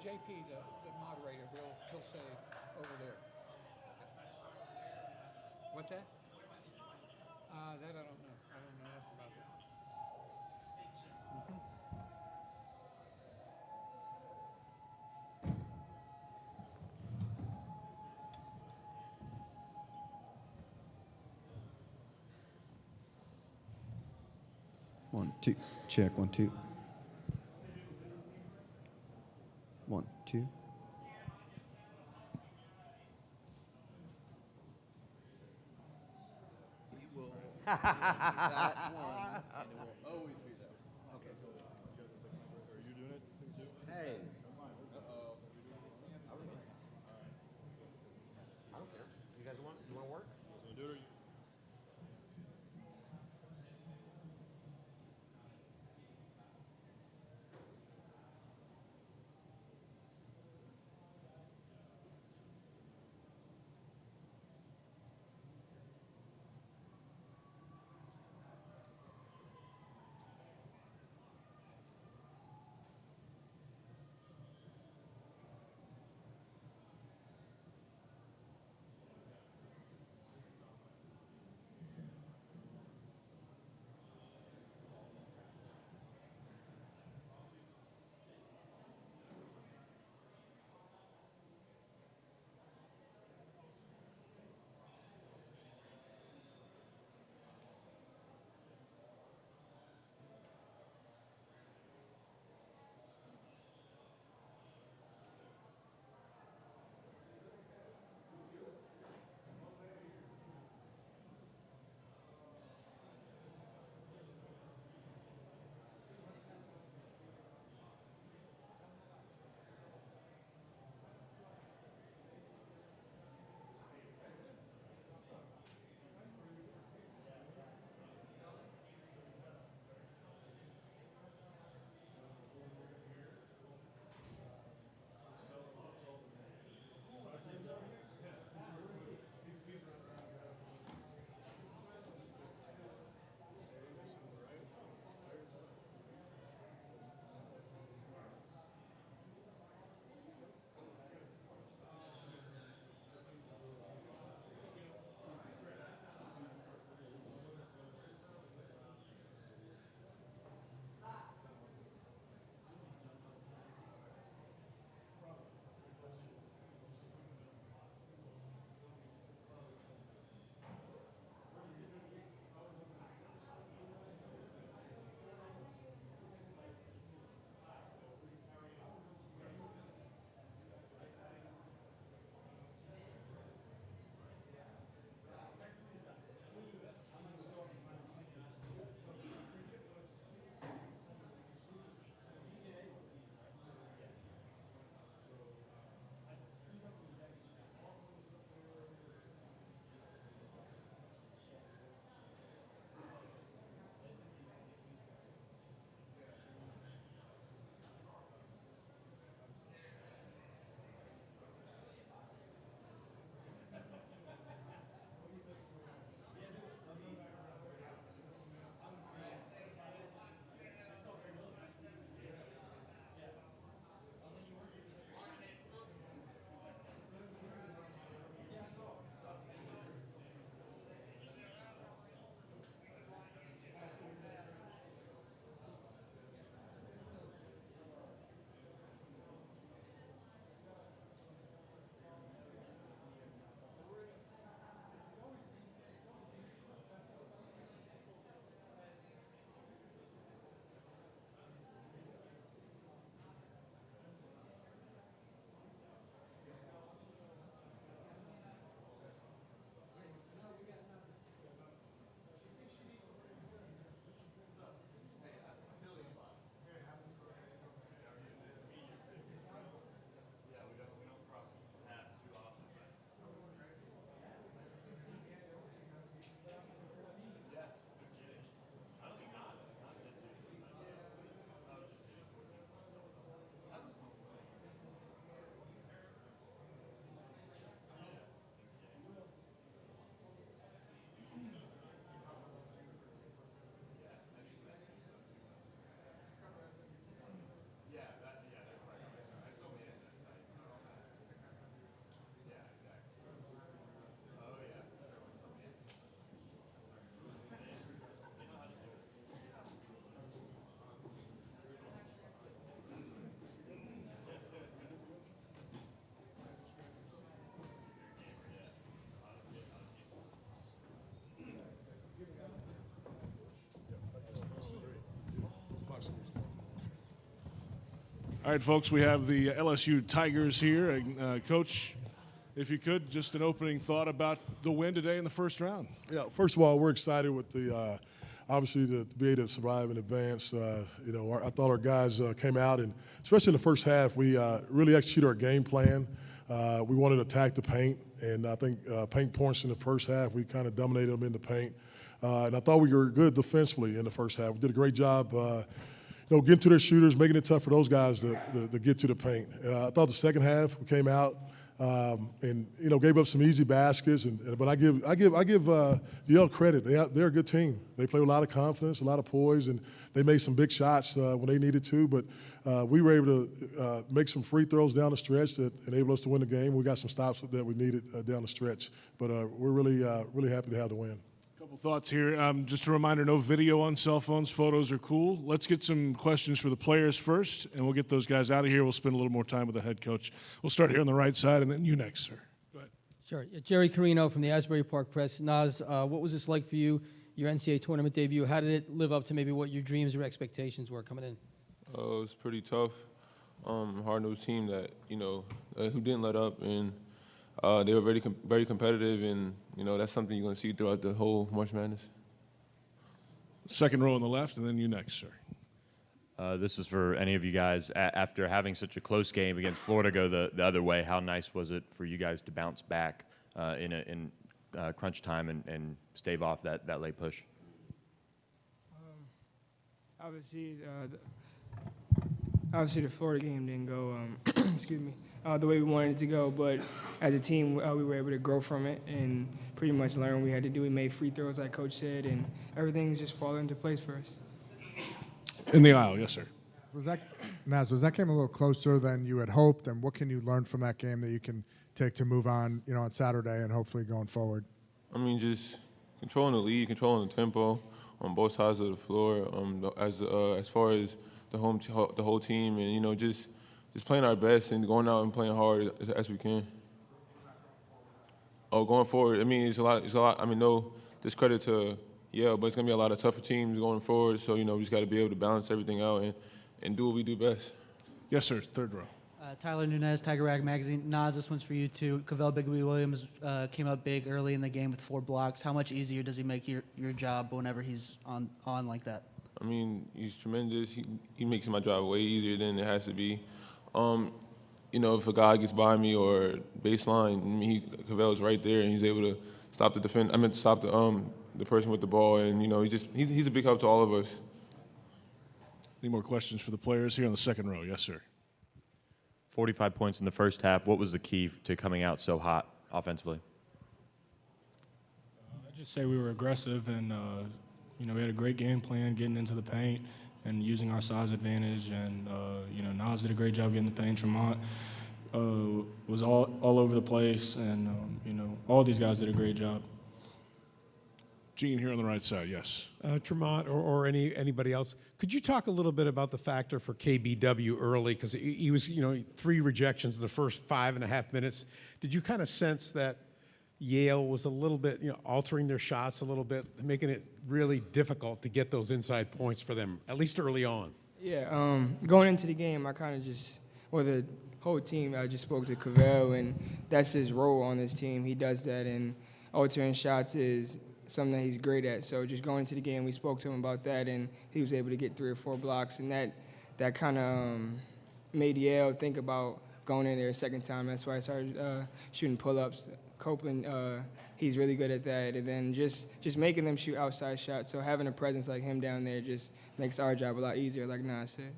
JP, the moderator, he'll say over there. What's that? That I don't know. I don't know else about that. Mm-hmm. 1, 2. Check 1, 2. 1, 2. We will that one, and it will always be that. Okay. Are you doing it? Hey. Uh-oh. I don't care. You guys want to work? You want to do it or you? All right, folks, we have the LSU Tigers here. And, Coach, if you could, just an opening thought about the win today in the first round. Yeah, first of all, we're excited with the obviously to be able to survive and advance. I thought our guys came out, and especially in the first half, we really executed our game plan. We wanted to attack the paint, and I think paint points in the first half, we kind of dominated them in the paint. And I thought we were good defensively in the first half. We did a great job getting to their shooters, making it tough for those guys to get to the paint. I thought the second half we came out and gave up some easy baskets. But I give Yale credit. They're a good team. They play with a lot of confidence, a lot of poise, and they made some big shots when they needed to. But we were able to make some free throws down the stretch that enabled us to win the game. We got some stops that we needed down the stretch. But we're really happy to have the win. Couple thoughts here. Just a reminder, no video on cell phones. Photos are cool. Let's get some questions for the players first, and we'll get those guys out of here. We'll spend a little more time with the head coach. We'll start here on the right side, and then you next, sir. Go ahead. Sure. Jerry Carino from the Asbury Park Press. Naz, what was this like for you, your NCAA tournament debut? How did it live up to maybe what your dreams or expectations were coming in? It was pretty tough. Hard-nosed team that, who didn't let up, and they were very competitive, and, that's something you're going to see throughout the whole March Madness. Second row on the left, and then you next, sir. This is for any of you guys. After having such a close game against Florida go the other way, how nice was it for you guys to bounce back in crunch time and stave off that late push? Obviously, the Florida game didn't go, the way we wanted it to go. But as a team, we were able to grow from it and pretty much learn what we had to do. We made free throws, like Coach said, and everything's just falling into place for us. In the aisle, yes, sir. Was that game a little closer than you had hoped, and what can you learn from that game that you can take to move on, on Saturday and hopefully going forward? I mean, just controlling the lead, controlling the tempo on both sides of the floor. As far as the whole team, and just playing our best and going out and playing hard as we can. Oh, going forward, I mean, it's a lot. I mean, no discredit to Yale, but it's gonna be a lot of tougher teams going forward. So we just got to be able to balance everything out and do what we do best. Yes, sir. Third row. Tyler Nunez, Tiger Rag Magazine. Naz, this one's for you too. Cavell Bigby-Williams came up big early in the game with 4 blocks. How much easier does he make your job whenever he's on like that? I mean, he's tremendous. He makes my job way easier than it has to be. If a guy gets by me or baseline, Cavell's right there, and he's able to stop stop the person with the ball, and he's a big help to all of us. Any more questions for the players here on the second row? Yes, sir. 45 points in the first half. What was the key to coming out so hot offensively? I'd just say we were aggressive, and we had a great game plan getting into the paint and using our size advantage. And Naz did a great job getting the paint. Tremont was all over the place, and all these guys did a great job. Gene here on the right side, yes. Tremont or anybody else, could you talk a little bit about the factor for KBW early? Because he was, 3 rejections in the first 5.5 minutes. Did you kind of sense that Yale was a little bit, altering their shots a little bit, making it really difficult to get those inside points for them, at least early on? Yeah, going into the game, I kind of the whole team, I just spoke to Cavell, and that's his role on this team. He does that, and altering shots is something that he's great at. So just going into the game, we spoke to him about that, and he was able to get 3 or 4 blocks, and that kind of made Yale think about going in there a second time. That's why I started shooting pull-ups. Copeland, he's really good at that, and then just making them shoot outside shots. So having a presence like him down there just makes our job a lot easier, like Nas said.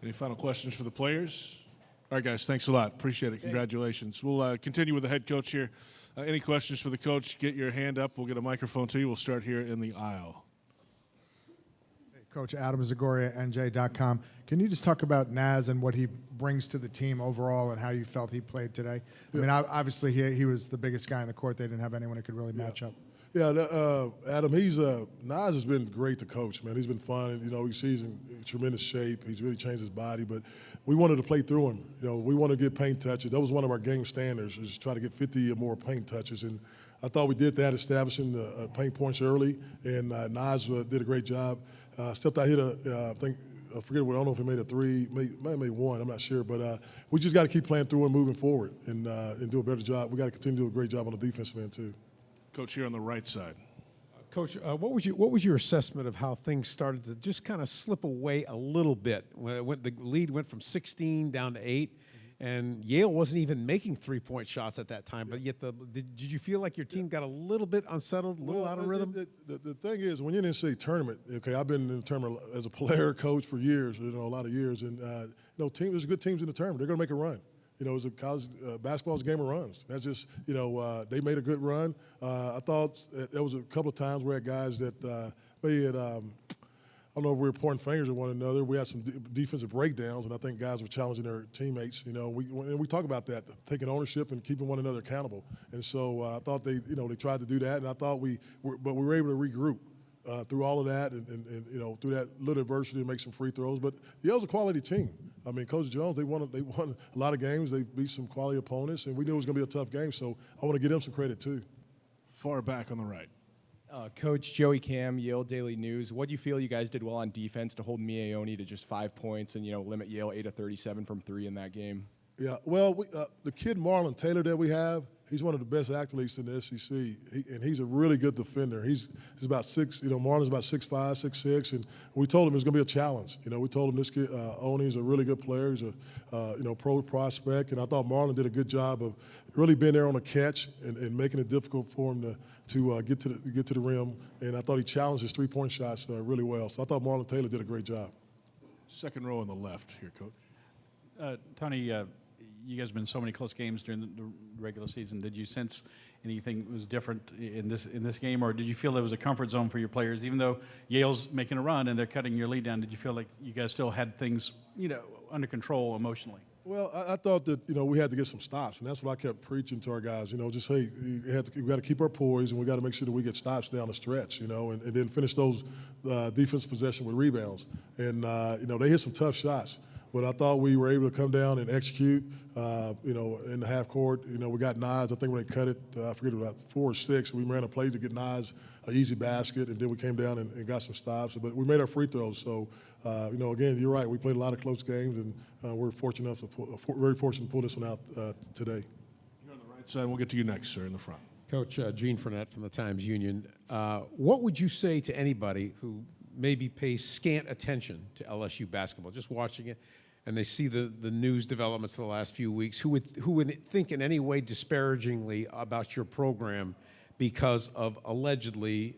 Any final questions for the players? All right, guys, thanks a lot. Appreciate it. Congratulations. We'll continue with the head coach here. Any questions for the coach, get your hand up. We'll get a microphone to you. We'll start here in the aisle. Hey, Coach Adam Zagoria, NJ.com. Can you just talk about Naz and what he brings to the team overall and how you felt he played today? I mean, obviously he was the biggest guy in the court. They didn't have anyone who could really match up. Yeah, Adam, Naz has been great to coach, man. He's been fun. He's in tremendous shape. He's really changed his body, but we wanted to play through him. We want to get paint touches. That was one of our game standards, is try to get 50 or more paint touches, and I thought we did that, establishing the paint points early, and Naz did a great job. Stepped out, hit I forget. I don't know if he made a three. Might have made one. I'm not sure. But we just got to keep playing through and moving forward and do a better job. We got to continue to do a great job on the defensive end too. Coach here on the right side. Coach, what was your assessment of how things started to just kind of slip away a little bit when the lead went from 16 down to 8, and Yale wasn't even making 3-point shots at that time, but yet did you feel like your team got a little bit unsettled, a little out of rhythm? The thing is, when you're in the NCAA tournament, okay, I've been in the tournament as a player, coach for years, a lot of years, and there's good teams in the tournament. They're going to make a run. It was a college basketball's a game of runs. That's just, they made a good run. I thought there was a couple of times we had guys that maybe had, I don't know if we were pointing fingers at one another. We had some defensive breakdowns, and I think guys were challenging their teammates. We talk about that, taking ownership and keeping one another accountable. And so I thought they tried to do that, and I thought we were able to regroup. Through all of that and through that little adversity and make some free throws. But Yale's a quality team. I mean, Coach Jones, they won a lot of games. They beat some quality opponents, and we knew it was going to be a tough game. So I want to give them some credit too. Far back on the right. Coach Joey Cam, Yale Daily News. What do you feel you guys did well on defense to hold Miaoni to just 5 points and limit Yale 8 of 37 from 3 in that game? Yeah, well, the kid Marlon Taylor that we have, he's one of the best athletes in the SEC, and he's a really good defender. He's about 6. Marlon's about 6'5", 6'6", and we told him it was going to be a challenge. We told him this kid Oni's a really good player. He's a pro prospect, and I thought Marlon did a good job of really being there on the catch and making it difficult for him to get to the rim. And I thought he challenged his 3-point shots really well. So I thought Marlon Taylor did a great job. Second row on the left here, Coach. Tony, you guys have been in so many close games during the regular season. Did you sense anything was different in this game, or did you feel there was a comfort zone for your players, even though Yale's making a run and they're cutting your lead down? Did you feel like you guys still had things, under control emotionally? Well, I thought that we had to get some stops, and that's what I kept preaching to our guys. Just hey, we got to keep our poise, and we got to make sure that we get stops down the stretch, and then finish those defense possession with rebounds. And they hit some tough shots. But I thought we were able to come down and execute, in the half court. We got Nas. I think when they cut it, I forget about 4 or 6. We ran a play to get Nas an easy basket, and then we came down and got some stops. But we made our free throws. So, again, you're right. We played a lot of close games, and we're fortunate enough very fortunate to pull this one out today. You're on the right side. We'll get to you next, sir, in the front. Coach Gene Fournette from the Times-Union. What would you say to anybody who maybe pays scant attention to LSU basketball, just watching it, and they see the news developments of the last few weeks, who would think in any way disparagingly about your program because of allegedly,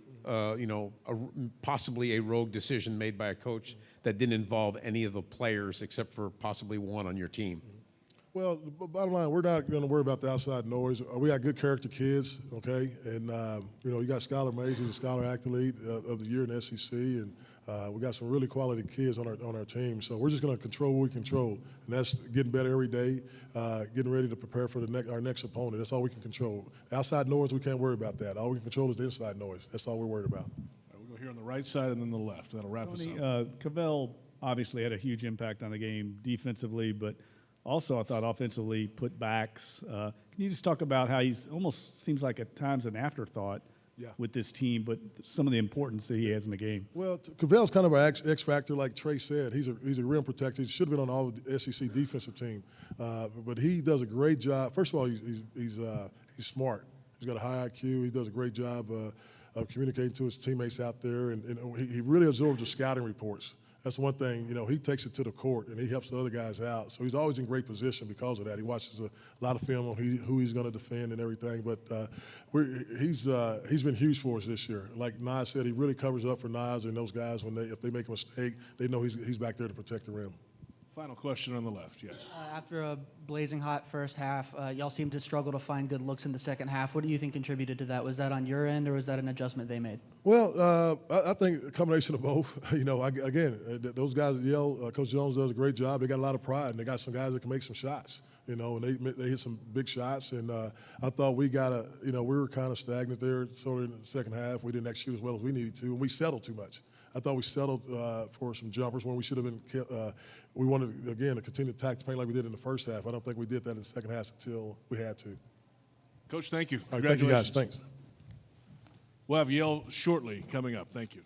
possibly a rogue decision made by a coach that didn't involve any of the players except for possibly one on your team? Well, the bottom line, we're not going to worry about the outside noise. We got good character kids, okay? And, you got Skylar Mays, who's a Scholar Athlete of the Year in the SEC, and we got some really quality kids on our team. So we're just going to control what we control, and that's getting better every day, getting ready to prepare for our next opponent. That's all we can control. Outside noise, we can't worry about that. All we can control is the inside noise. That's all we're worried about. All right, we'll go here on the right side and then the left. That'll wrap us Tony, up. Cavell obviously had a huge impact on the game defensively, but also I thought offensively, put backs. Can you just talk about how he's almost seems like at times an afterthought with this team, but some of the importance that he has in the game? Well, Cavell's kind of our X factor, like Trey said. He's a rim protector. He should have been on all the SEC defensive team, but he does a great job. First of all, he's smart. He's got a high IQ. He does a great job of communicating to his teammates out there, and he really absorbs the scouting reports. That's one thing, he takes it to the court and he helps the other guys out. So he's always in great position because of that. He watches a lot of film on who he's going to defend and everything. But he's been huge for us this year. Like Nas said, he really covers up for Nas and those guys if they make a mistake, they know he's back there to protect the rim. Final question on the left, yes. After a blazing hot first half, y'all seemed to struggle to find good looks in the second half. What do you think contributed to that? Was that on your end, or was that an adjustment they made? Well, I think a combination of both. Again, those guys at Yale, Coach Jones does a great job. They got a lot of pride, and they got some guys that can make some shots. And they hit some big shots. And I thought we were kind of stagnant there sort of in the second half. We didn't execute as well as we needed to, and we settled too much. I thought we settled for some jumpers when we should have been. We wanted, again, to continue to attack the paint like we did in the first half. I don't think we did that in the second half until we had to. Coach, thank you. All right, thank you, guys. Thanks. We'll have Yale shortly coming up. Thank you.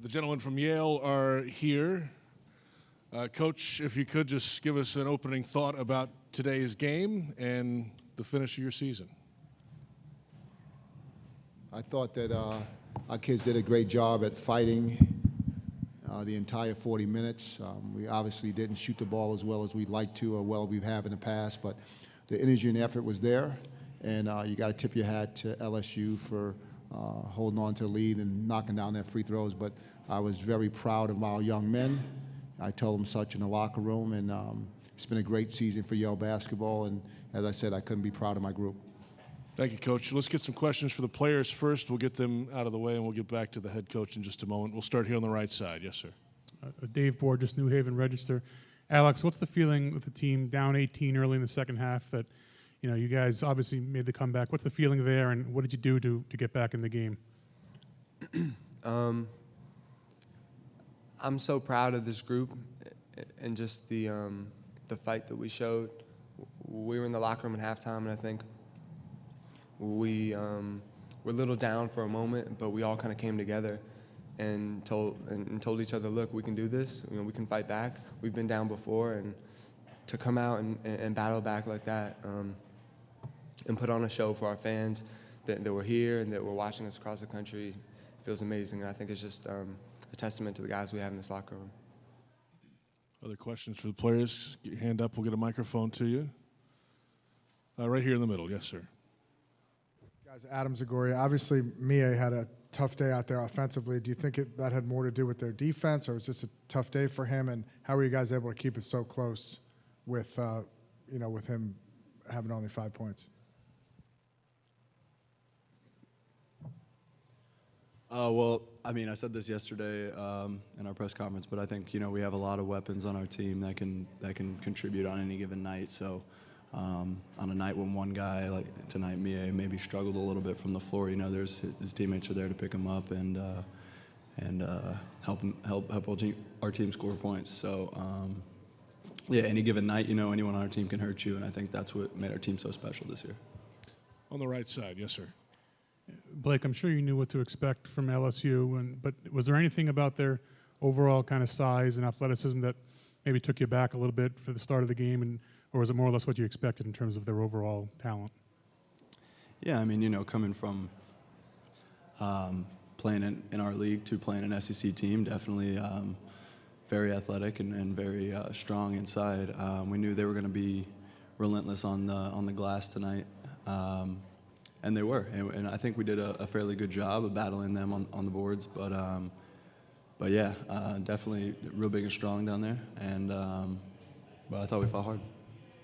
The gentlemen from Yale are here. Coach, if you could just give us an opening thought about today's game and the finish of your season. I thought that our kids did a great job at fighting the entire 40 minutes. We obviously didn't shoot the ball as well as we'd like to or well we have in the past, but the energy and effort was there, and you got to tip your hat to LSU for holding on to the lead and knocking down their free throws. But I was very proud of my young men. I told them such in the locker room, and it's been a great season for Yale basketball, and as I said, I couldn't be proud of my group. Thank you, Coach. Let's get some questions for the players first. We'll get them out of the way, and we'll get back to the head coach in just a moment. We'll start here on the right side. Yes, sir. Dave Borges, New Haven Register. Alex, what's the feeling with the team down 18 early in the second half that, you guys obviously made the comeback. What's the feeling there, and what did you do to get back in the game? I'm so proud of this group and just the fight that we showed. We were in the locker room at halftime, and I think we were a little down for a moment, but we all kind of came together and told each other, look, we can do this. We can fight back. We've been down before, and to come out and battle back like that and put on a show for our fans that were here and that were watching us across the country feels amazing. And I think it's just a testament to the guys we have in this locker room. Other questions for the players? Get your hand up. We'll get a microphone to you. Right here in the middle. Yes, sir. Guys, Adam Zagoria. Obviously, Mie had a tough day out there offensively. Do you think that had more to do with their defense, or was this a tough day for him? And how were you guys able to keep it so close with, with him having only 5 points? Well, I mean, I said this yesterday in our press conference, but I think we have a lot of weapons on our team that can contribute on any given night. So on a night when one guy, like tonight, Mie, maybe struggled a little bit from the floor, there's his teammates are there to pick him up and help our team score points. So yeah, any given night, anyone on our team can hurt you, and I think that's what made our team so special this year. On the right side, yes, sir. Blake, I'm sure you knew what to expect from LSU, but was there anything about their overall kind of size and athleticism that maybe took you back a little bit for the start of the game, or was it more or less what you expected in terms of their overall talent? Yeah, I mean, coming from playing in our league to playing an SEC team, definitely very athletic and very strong inside. We knew they were going to be relentless on the glass tonight. And they were, and I think we did a fairly good job of battling them on the boards. But yeah, definitely real big and strong down there. And but I thought we fought hard.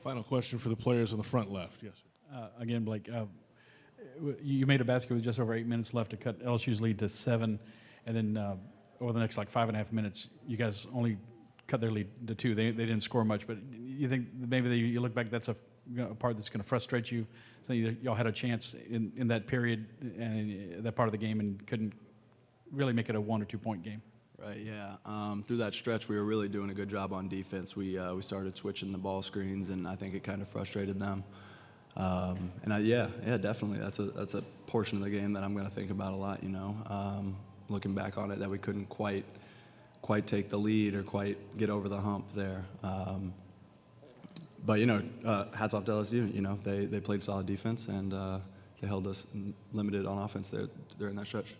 Final question for the players on the front left. Yes, sir. Again, Blake, you made a basket with just over 8 minutes left to cut LSU's lead to 7, and then over the next 5.5 minutes, you guys only cut their lead to 2. They didn't score much, but you think maybe you look back, that's a part that's going to frustrate you. So y'all had a chance in that period and that part of the game and couldn't really make it a 1 or 2 point game. Right. Yeah. Through that stretch, we were really doing a good job on defense. We started switching the ball screens, and I think it kind of frustrated them. Yeah, definitely. That's a portion of the game that I'm going to think about a lot. Looking back on it, that we couldn't quite take the lead or quite get over the hump there. But hats off to LSU. They played solid defense, and they held us limited on offense there during that stretch.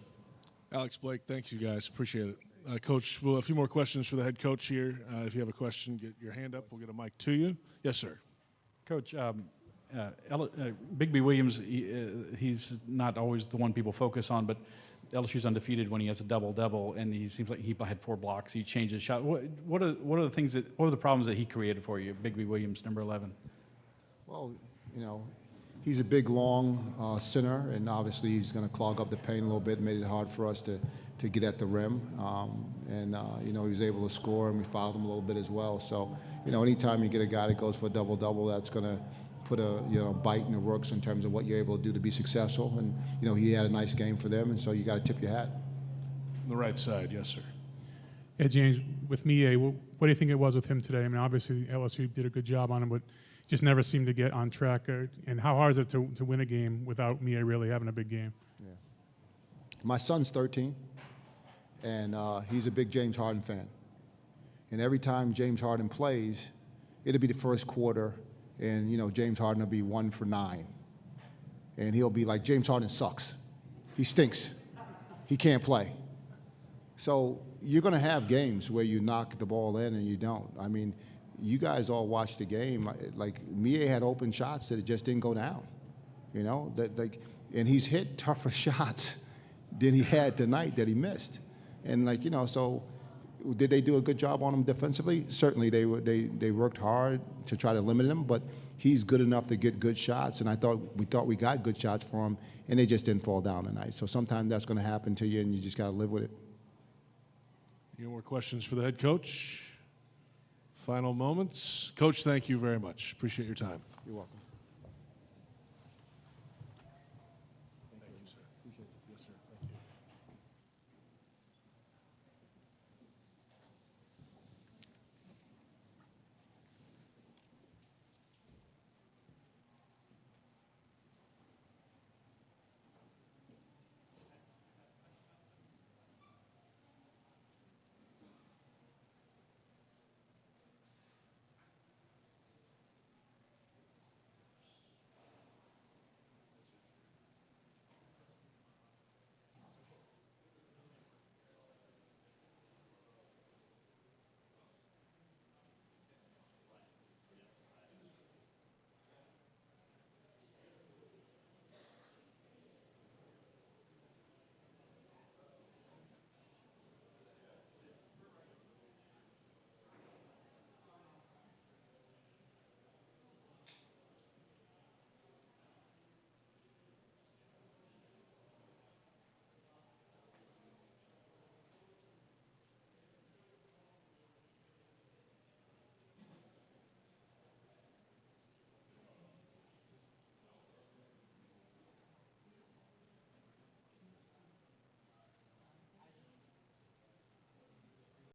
Alex, Blake, thank you guys. Appreciate it. Coach, a few more questions for the head coach here. If you have a question, get your hand up. We'll get a mic to you. Yes, sir. Coach, Bigby Williams, he's not always the one people focus on, but LSU's undefeated when he has a double-double, and he seems like he had 4 blocks. He changed his shot. What are the problems that he created for you, Bigby Williams, number 11? Well, he's a big, long center, and obviously he's going to clog up the paint a little bit, made it hard for us to get at the rim. He was able to score, and we fouled him a little bit as well. So, anytime you get a guy that goes for a double-double, that's going to put a bite in the works in terms of what you're able to do to be successful. And he had a nice game for them, and so you got to tip your hat. On the right side, yes, sir. Hey, James, with Mie, what do you think it was with him today? I mean, obviously LSU did a good job on him, but just never seemed to get on track. And how hard is it to win a game without Mie really having a big game? Yeah. My son's 13, and he's a big James Harden fan. And every time James Harden plays, it'll be the first quarter, and James Harden will be 1 for 9, and he'll be like, James Harden sucks, he stinks, he can't play. So you're going to have games where you knock the ball in and you don't. I mean, you guys all watched the game. Like, Mie had open shots that just didn't go down, and he's hit tougher shots than he had tonight that he missed. And so did they do a good job on him defensively? Certainly they worked hard to try to limit him, but he's good enough to get good shots, and we thought we got good shots for him, and they just didn't fall down tonight. So sometimes that's going to happen to you, and you just got to live with it. Any more questions for the head coach? Final moments. Coach, thank you very much. Appreciate your time. You're welcome. Thank you, sir. Appreciate it. Yes, sir. Thank you.